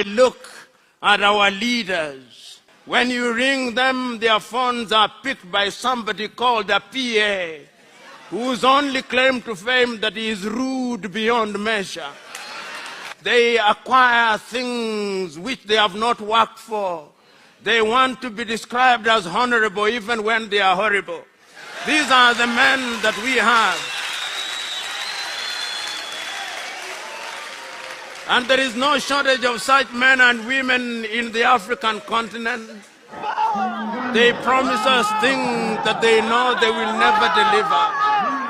look at our leaders. When you ring them, their phones are picked by somebody called a PA, whose only claim to fame that he is rude beyond measure. They acquire things which they have not worked for. They want to be described as honorable even when they are horrible. These are the men that we have. And there is no shortage of such men and women in the African continent. They promise us things that they know they will never deliver.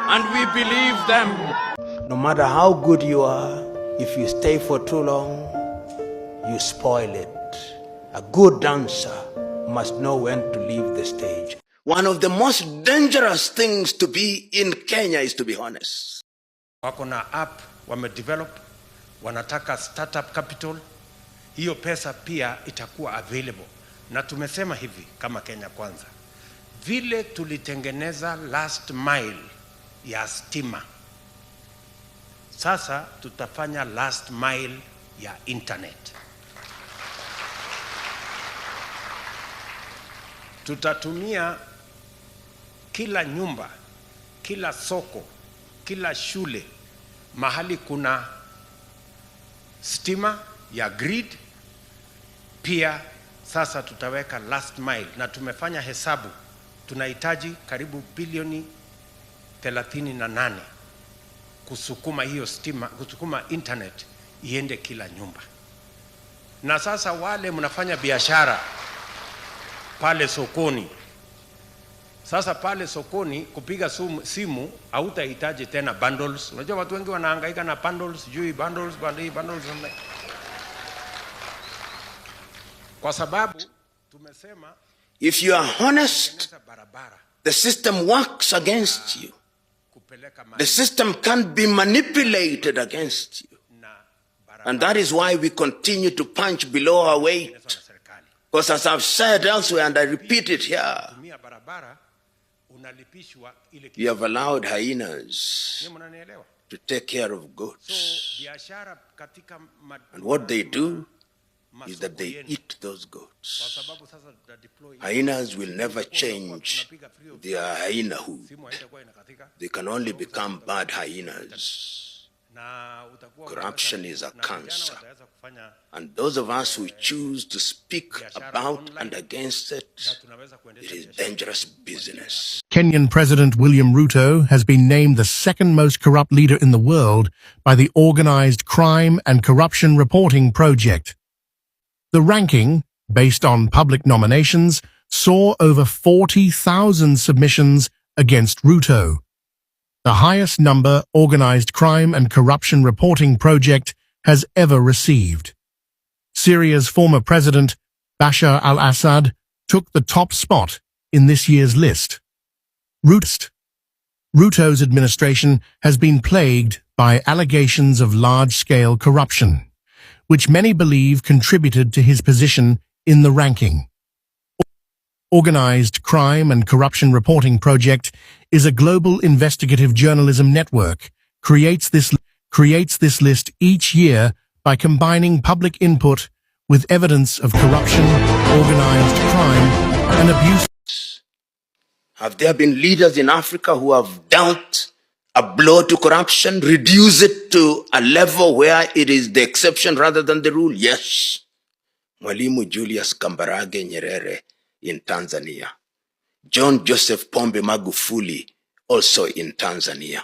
And we believe them. No matter how good you are, if you stay for too long, you spoil it. A good dancer must know when to leave the stage. One of the most dangerous things to be in Kenya is to be honest. Wako na app wamedevelop, wanataka startup capital. Hiyo pesa pia itakuwa available. Na tumesema hivi kama Kenya Kwanza, vile tulitengeneza last mile ya stima, sasa tutafanya last mile ya internet. Tutatumia kila nyumba, kila soko, kila shule, mahali kuna stima ya grid. Pia sasa tutaweka last mile, na tumefanya hesabu, tunahitaji karibu bilioni 38 kusukuma hiyo stima, kusukuma internet iende kila nyumba. Na sasa wale mnafanya biashara pale sokoni, sasa pale sokoni kupiga simu hautahitaji tena bundles. Unajua watu wengi wanahangaika na bundles, bundles. Kwa sababu tumesema, if you are honest, the system works against you. The system can't be manipulated against you. And that is why we continue to punch below our weight. Because as I've said elsewhere, and I repeat it here, you have allowed hyenas to take care of goats. And what they do is that they eat those goats. Hyenas will never change their hyenahood. They can only become bad hyenas. Corruption is a cancer. And those of us who choose to speak about and against it, it is dangerous business. Kenyan President William Ruto has been named the second most corrupt leader in the world by the Organized Crime and Corruption Reporting Project. The ranking, based on public nominations, saw over 40,000 submissions against Ruto, the highest number Organized Crime and Corruption Reporting Project has ever received. Syria's former president, Bashar al-Assad, took the top spot in this year's list. Ruto's administration has been plagued by allegations of large-scale corruption, which many believe contributed to his position in the ranking. Organized Crime and Corruption Reporting Project is a global investigative journalism network, creates this list each year by combining public input with evidence of corruption, organized crime, and abuse. Have there been leaders in Africa who have dealt a blow to corruption, reduce it to a level where it is the exception rather than the rule? Yes. Mwalimu Julius Kambarage Nyerere in Tanzania. John Joseph Pombe Magufuli also in Tanzania.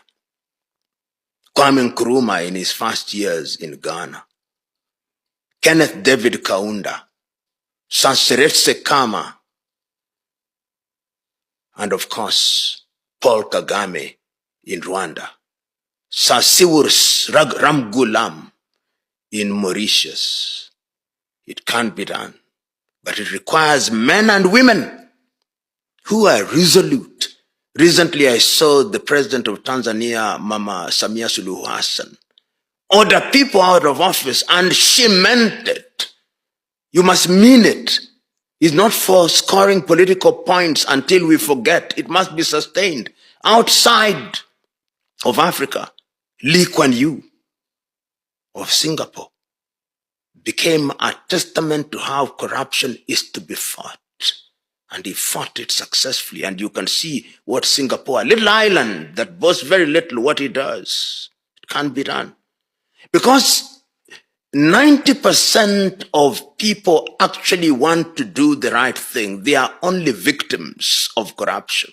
Kwame Nkrumah in his first years in Ghana. Kenneth David Kaunda, Sanseretse Kama, and of course, Paul Kagame in Rwanda. Sasiwurs Ramgulam in Mauritius. It can be done, but it requires men and women who are resolute. Recently, I saw the president of Tanzania, Mama Samia Suluhu Hassan, order people out of office, and she meant it. You must mean it. It's not for scoring political points until we forget. It must be sustained. Outside of Africa, Lee Kuan Yew of Singapore, became a testament to how corruption is to be fought. And he fought it successfully. And you can see what Singapore, a little island that boasts very little, what it does. It can't be done. Because 90% of people actually want to do the right thing. They are only victims of corruption.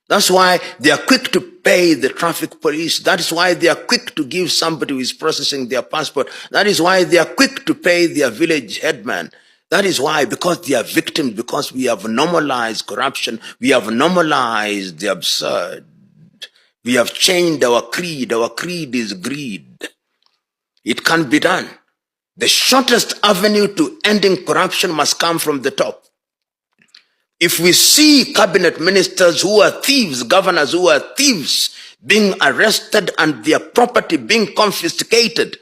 That's why they are quick to pay the traffic police. That is why they are quick to give somebody who is processing their passport. That is why they are quick to pay their village headman. That is why, because they are victims, because we have normalized corruption, we have normalized the absurd. We have changed our creed. Our creed is greed. It can't be done. The shortest avenue to ending corruption must come from the top. If we see cabinet ministers who are thieves, governors who are thieves, being arrested and their property being confiscated,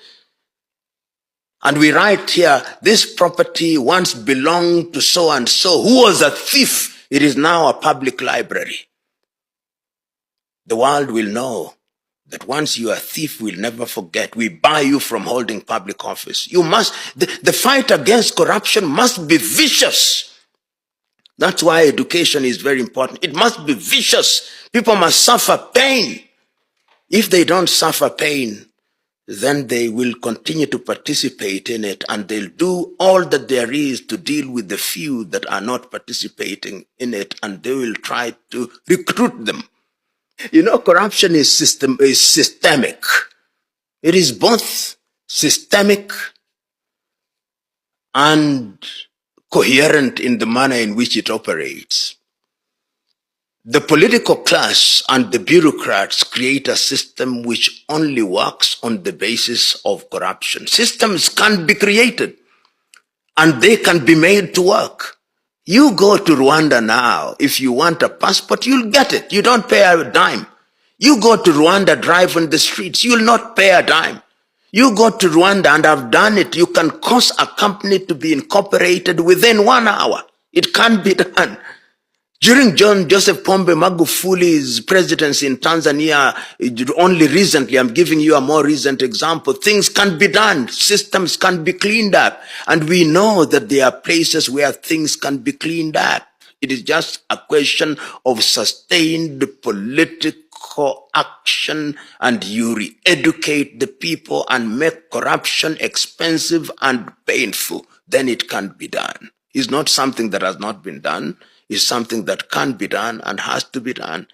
and we write here, this property once belonged to so and so, who was a thief, it is now a public library. The world will know that once you are a thief, we'll never forget. We buy you from holding public office. You must, the fight against corruption must be vicious. That's why education is very important. It must be vicious. People must suffer pain. If they don't suffer pain, then they will continue to participate in it, and they'll do all that there is to deal with the few that are not participating in it, and they will try to recruit them. You know, corruption is systemic. It is both systemic and coherent in the manner in which it operates. The political class and the bureaucrats create a system which only works on the basis of corruption. Systems can be created and they can be made to work. You go to Rwanda now, if you want a passport, you'll get it. You don't pay a dime. You go to Rwanda, drive on the streets, you'll not pay a dime. You go to Rwanda, and I've done it, you can cause a company to be incorporated within 1 hour. It can be done. During John Joseph Pombe Magufuli's presidency in Tanzania, only recently, I'm giving you a more recent example, things can be done, systems can be cleaned up, and we know that there are places where things can be cleaned up. It is just a question of sustained political action, and you re-educate the people and make corruption expensive and painful. Then it can be done. It's not something that has not been done. It's something that can be done and has to be done.